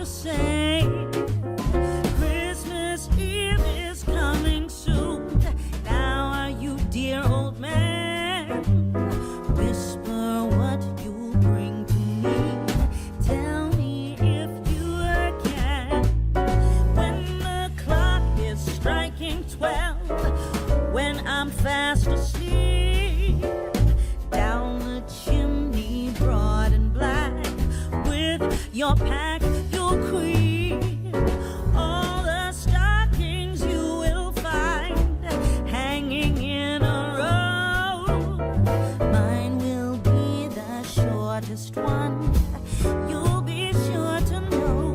say Christmas Eve is coming soon. Now are you, dear old man? Whisper what you bring to me. Tell me if you can. When the clock is striking 12, when I'm fast asleep, down the chimney broad and black, with your pack you'll creep. All the stockings you will find hanging in a row. Mine will be the shortest one, you'll be sure to know.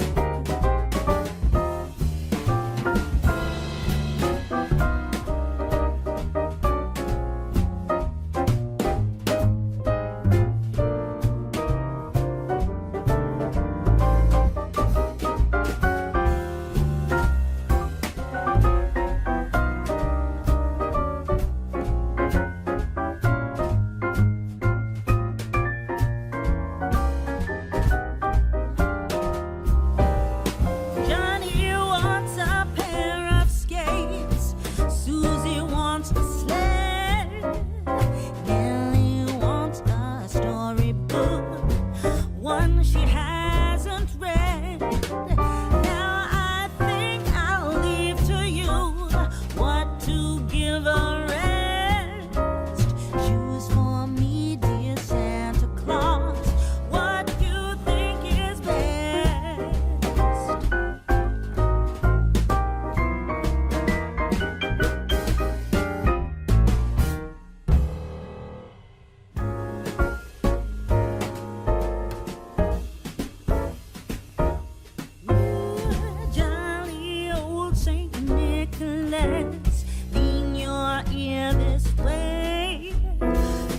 Lean your ear this way.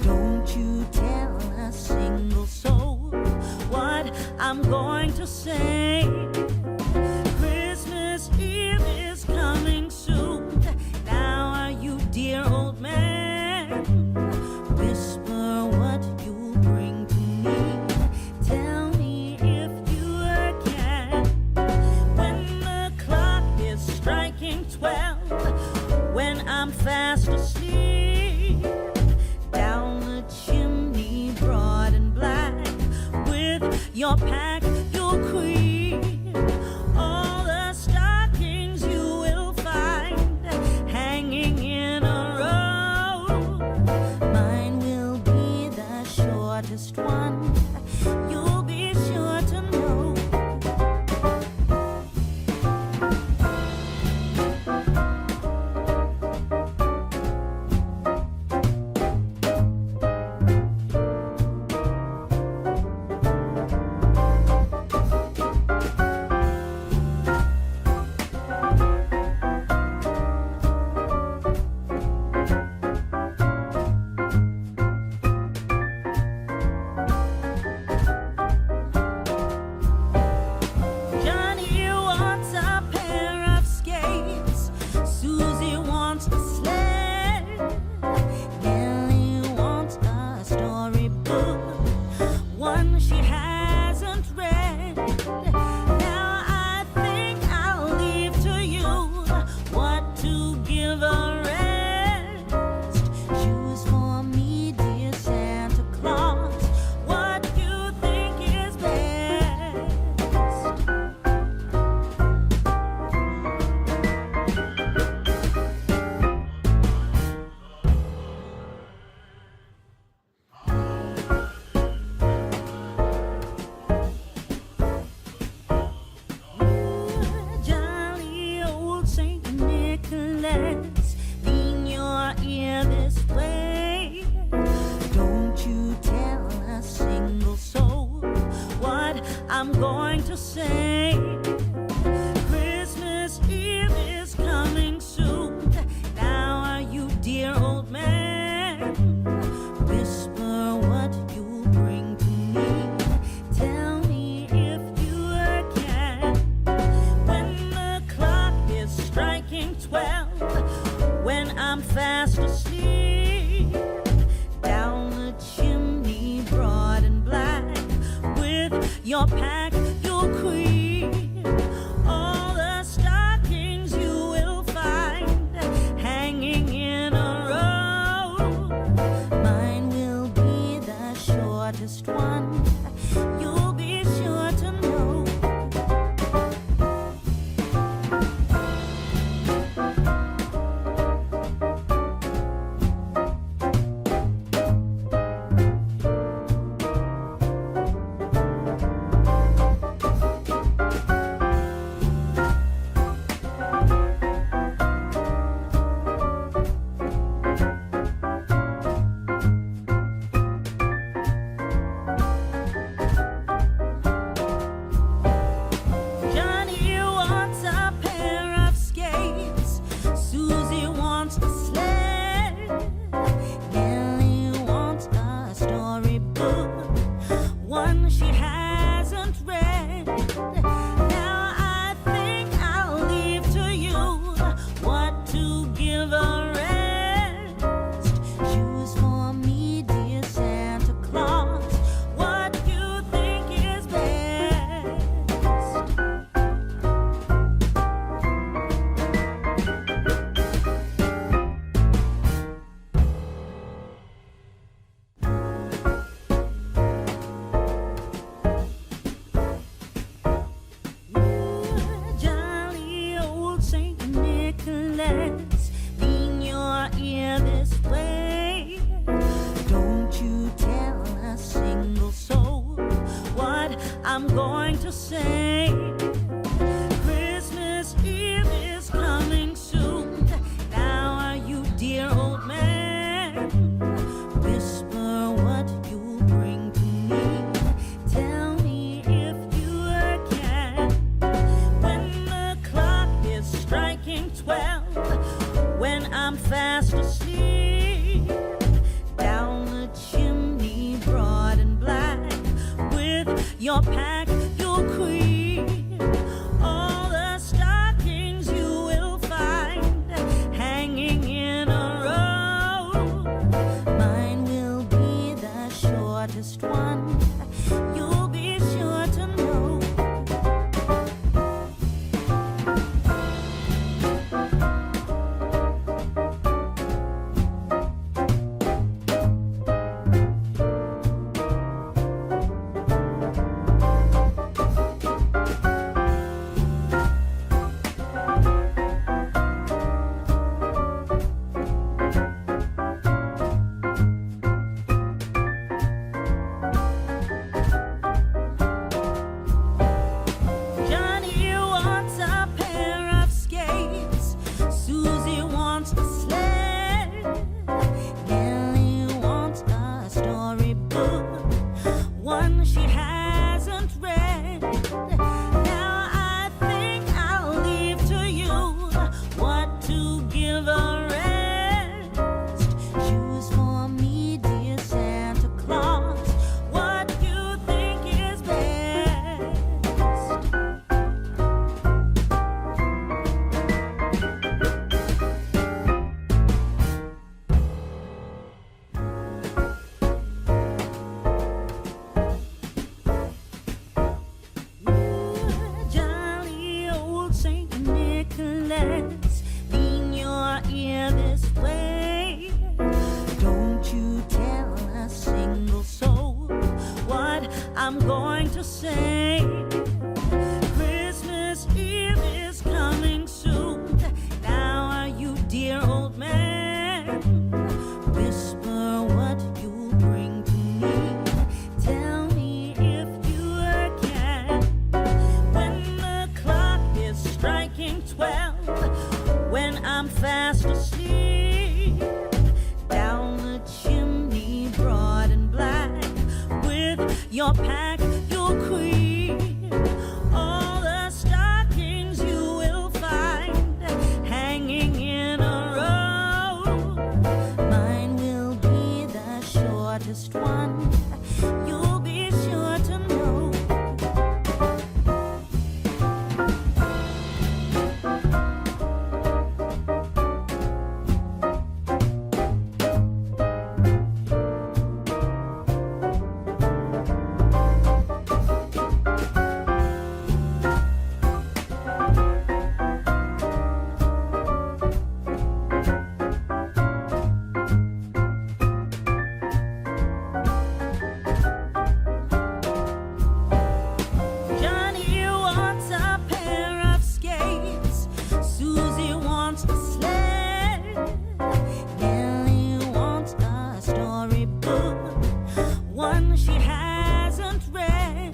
Don't you tell a single soul what I'm going to say. Christmas Eve is coming soon. Now are you, dear old man? Whisper what you bring to me. Tell me if you can. When the clock is striking 12, when I'm fast asleep, down the chimney broad and black, with your pack you'll creep. All the stockings you will find hanging in a row. Mine will be the shortest one, you'll be sure to know. Lean your ear this way. Don't you tell a single soul what I'm going to say. Christmas Eve is coming soon. Now are you, dear old man? Whisper what you bring to me. Tell me if you can. When the clock is striking 12, when I'm fast asleep, down the chimney broad and black, with your pack you'll creep. I'm going to say. Christmas Eve is coming soon. Now are you, dear old man? Whisper what you bring to me. Tell me if you can. When the clock is striking 12, when I'm fast asleep, down the chimney broad and black, with your pack you'll creep. All the stockings you will find hanging in a row. Mine will be the shortest one, you'll be sure to know. Johnny wants a pair of skates, Susie wants a sled, Nellie wants a storybook, one she hasn't read. Now I think I'll leave to you what to give a rest. Choose for me, dear Santa Claus, what you think is best. Jolly old Saint Nicholas, lean your ear this way. Don't you tell a single soul what I'm going to say. Christmas Eve is coming soon. Now are you, dear old man? Whisper what you bring to me. Tell me if you can. When the clock is striking 12, when I'm fast asleep, down the chimney broad and black, with your pack you'll creep. All the stockings you will find hanging in a row. Mine will be the shortest one, you'll be sure to know. Johnny wants a pair of skates, Susie wants a sled, Nellie wants a storybook, one she hasn't read.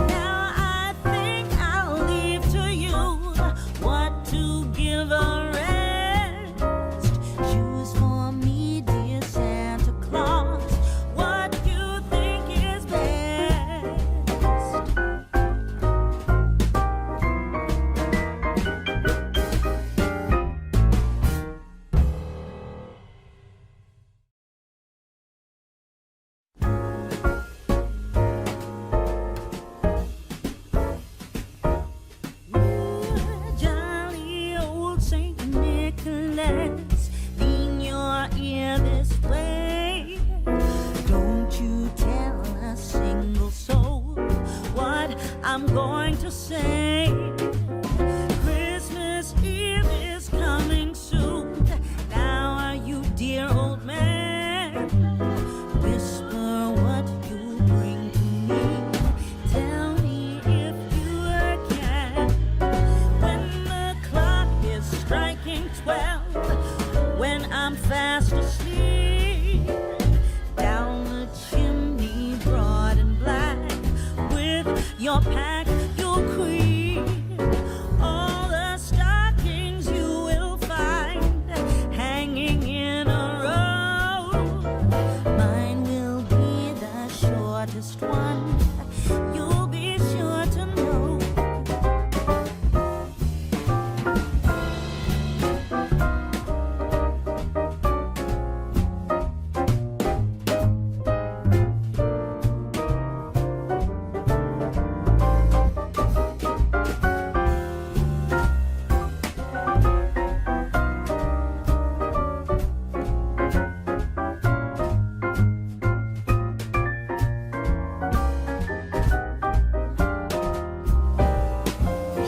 Now I think I'll leave to you what to give a rest. Choose for me, dear Santa Claus, what you think is best. Jolly old Saint Nicholas, lean your ear this way. Don't you tell a single soul what I'm going to say. Christmas Eve is coming soon. Now are you, dear old man? Whisper what you bring to me. Tell me if you can. When the clock is striking 12, when I'm fast asleep, down the chimney broad and black, with your pack, your creed. All the stockings you will find hanging in a row. Mine will be the shortest one. You'll be sure to know.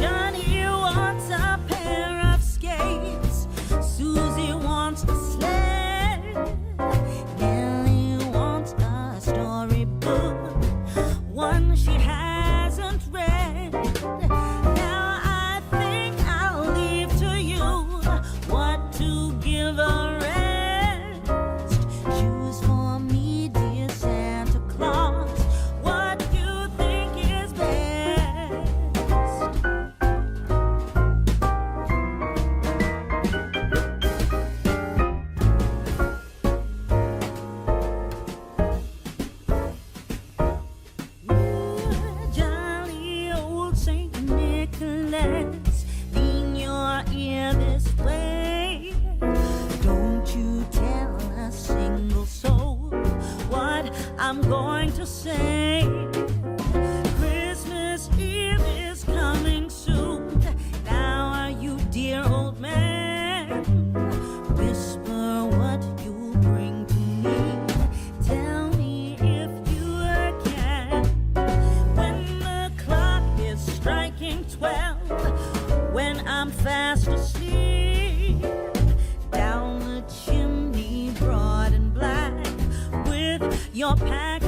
Johnny wants a pair of skates. Susie wants a sled. Nellie wants a storybook, one she hasn't read. Now I think I'll leave to you what to give her rest. Choose for me, dear Santa Claus, what you think is best. Jolly old Saint Nicholas, lean your ear this way. Don't you tell a single soul what I'm going to say. Christmas Eve is coming soon. Now are you, dear old man? Whisper what you'll bring to me. Tell me if you can. When the clock is striking 12, when I'm fast asleep, down the chimney broad and black, with your pack,